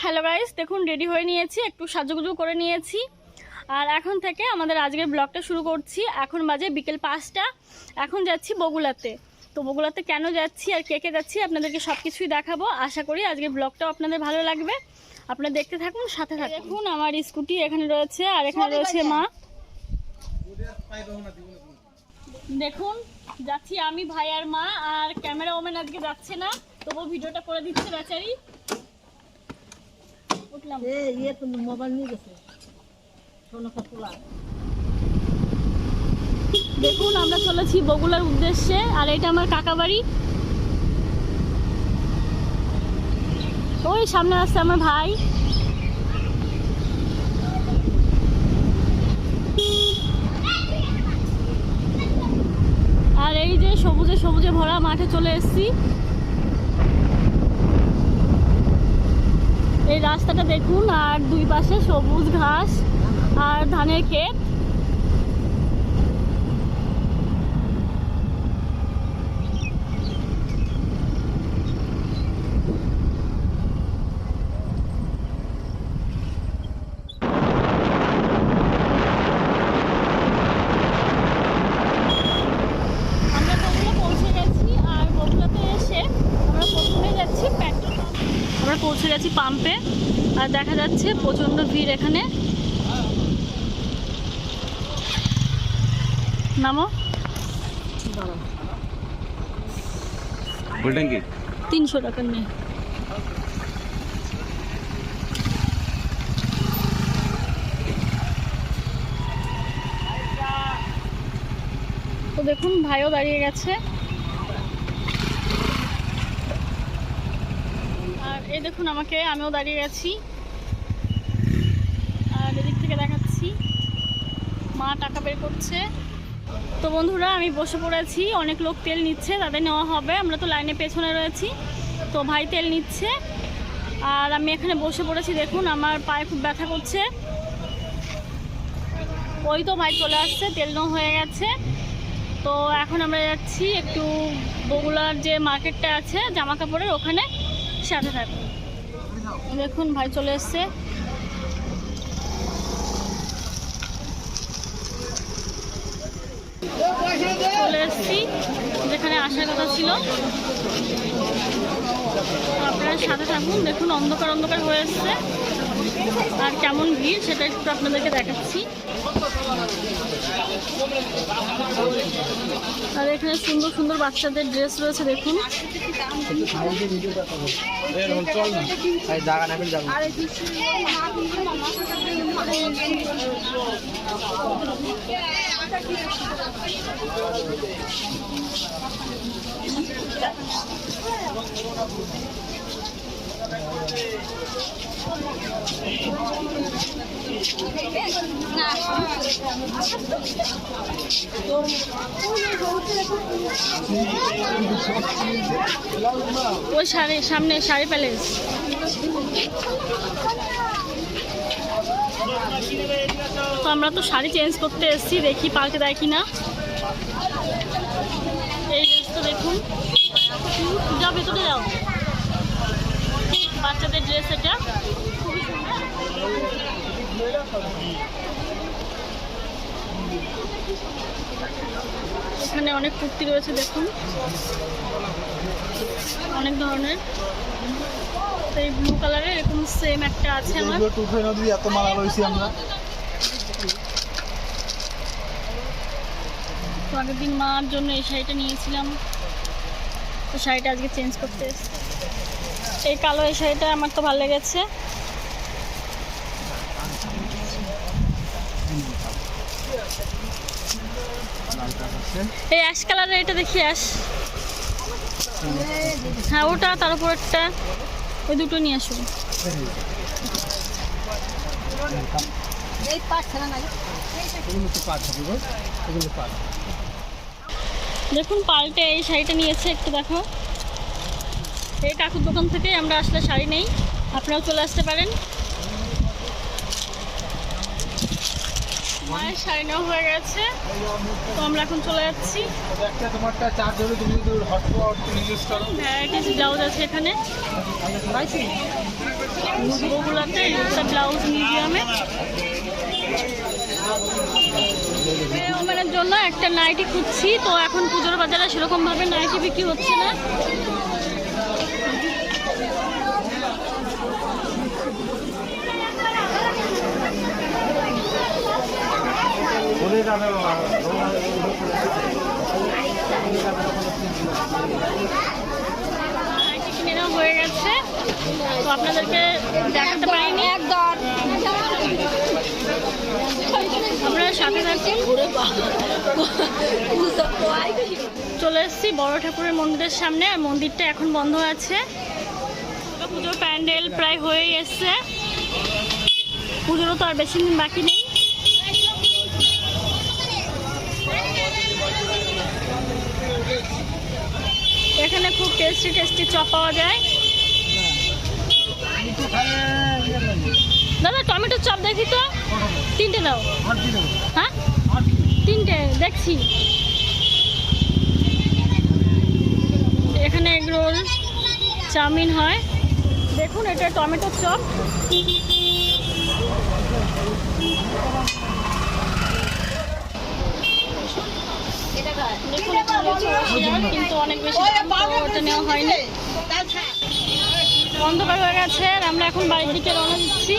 Hello guys, দেখুন ready হয়ে নিয়েছি, একটু সাজুগুজু করে নিয়েছি। আর এখন থেকে আমাদের আজকের ব্লগটা শুরু করছি। এখন বাজে বিকেল 5টা। এখন যাচ্ছি বগুড়াতে। তো বগুড়াতে কেন যাচ্ছি আর কে কে যাচ্ছি আপনাদেরকে সব কিছুই দেখাবো। আশা করি আজকের ব্লগটাও আপনাদের ভালো লাগবে। আপনারা দেখতে থাকুন, সাথে থাকুন। দেখুন আমার স্কুটি এখানে রয়েছে, আর এখানে রয়েছে মা। দেখুন যাচ্ছি আমি, ভাই আর মা। আর ক্যামেরা ওম্যান আজকে যাচ্ছে না, তবু ভিডিওটা করে দিচ্ছে বেচারি। দেখুন আমরা চলেছি বগুড়ার উদ্দেশ্যে। আর এটা আমার কাকা বাড়ি। ওই সামনে আসছে আমার ভাই। আর এই যে সবুজে সবুজে ভরা মাঠে চলে এসেছি। এই রাস্তাটা দেখুন, আর দুই পাশে সবুজ ঘাস আর ধানের ক্ষেত। আমরা বগুড়া পৌঁছে গেছি। আর বগুড়াতে এসে আমরা প্রথমে যাচ্ছি পেট্রোল পাম্প। আমরা পৌঁছে গেছি পাম্পে। আর দেখা যাচ্ছে প্রচন্ড ভিড় এখানে। নামো। 300 টাকা নেই। তো দেখুন ভাইও দাঁড়িয়ে গেছে। আর এই দেখুন আমাকে, আমিও দাঁড়িয়ে গেছি। আর এদিক থেকে দেখাচ্ছি মা টাকা বের করছে। তো বন্ধুরা আমি বসে পড়েছি, অনেক লোক তেল নিচ্ছে, তাদের নেওয়া হবে। আমরা তো লাইনে পেছনে রয়েছি। তো ভাই তেল নিচ্ছে আর আমি এখানে বসে পড়েছি। দেখুন আমার পায়ে খুব ব্যথা করছে। ওই তো ভাই চলে আসছে, তেল নেওয়া হয়ে গেছে। তো এখন আমরা যাচ্ছি একটু বগুড়ার যে মার্কেটটা আছে জামা কাপড়ের, ওখানে। সাথে থাকুন। দেখুন ভাই চলে এসছে। চলে এসছি যেখানে আসার কথা ছিল। আপনারা সাথে থাকুন। দেখুন অন্ধকার অন্ধকার হয়ে এসছে, আর কেমন ভিড় সেটা একটু আপনাদেরকে দেখাচ্ছি। আর এখানে সুন্দর সুন্দর বাচ্চাদের ড্রেস রয়েছে। দেখুন ওই শাড়ি সামনে, শাড়ি প্যালেস। তো আমরা তো শাড়ি চেঞ্জ করতে এসেছি, দেখি পাল্টে দেয় কিনা। এই ড্রেসটা দেখুন, যাও ভেতরে যাও। বাচ্চাদের ড্রেস এটা খুবই সুন্দর। এখানে অনেক কুর্তি রয়েছে। দেখুন অনেক ধরনের। এই ব্লু কালারের এরকম সেম একটা আছে আমার। তো আগের দিন মার জন্য এই শাড়িটা নিয়েছিলাম, তো শাড়িটা আজকে চেঞ্জ করতে এসেছি। এই কালো এই শাড়িটা আমার তো ভালো লেগেছে। এই অ্যাশ কালারের এটা দেখি, অ্যাশ। হ্যাঁ ওটা, তার উপর একটা, ওই দুটো নিয়ে আসুন। দেখুন পাল্টে এই শাড়িটা নিয়েছে, একটু দেখো। এই কাকুর দোকান থেকে আমরা আসলে শাড়ি নেই, আপনারাও চলে আসতে পারেন। মায়ের 9:30 হয়ে গেছে, তো আমরা এখন চলে যাচ্ছি। ভ্যারাইটিস ব্লাউজ আছে এখানে বগুড়াতে, ব্লাউজ মিউজিয়ামে। ওমেনের জন্য একটা নাইটি খুঁজছি, তো এখন পুজোর বাজারে সেরকম ভাবে নাইটি বিক্রি হচ্ছে না। কিনে নেওয়া হয়ে গেছে, তো আপনাদেরকে দেখাতে পারিনি। আপনারা সাথে থাকুন। চলে এসেছি বড় ঠাকুরের মন্দিরের সামনে, আর মন্দিরটা এখন বন্ধ আছে। পুজোর প্যান্ডেল প্রায় হয়েই এসছে, পুজোরও তো আর বেশি দিন বাকি নেই। এখানে খুব টেস্টি টেস্টি চপ পাওয়া যায়। দাদা টমেটোর চপ দেখি তো, 3টে দাও। হ্যাঁ 3টে দেখছি। এখানে এগ রোল, চাউমিন হয়। দেখুন এটা টমেটোর চপ। কিন্তু অনেক বেশি ওটা নেওয়া হয়নি, অন্ধকার হয়ে গেছে। আর আমরা এখন বাড়ির দিকে রওনা দিচ্ছি।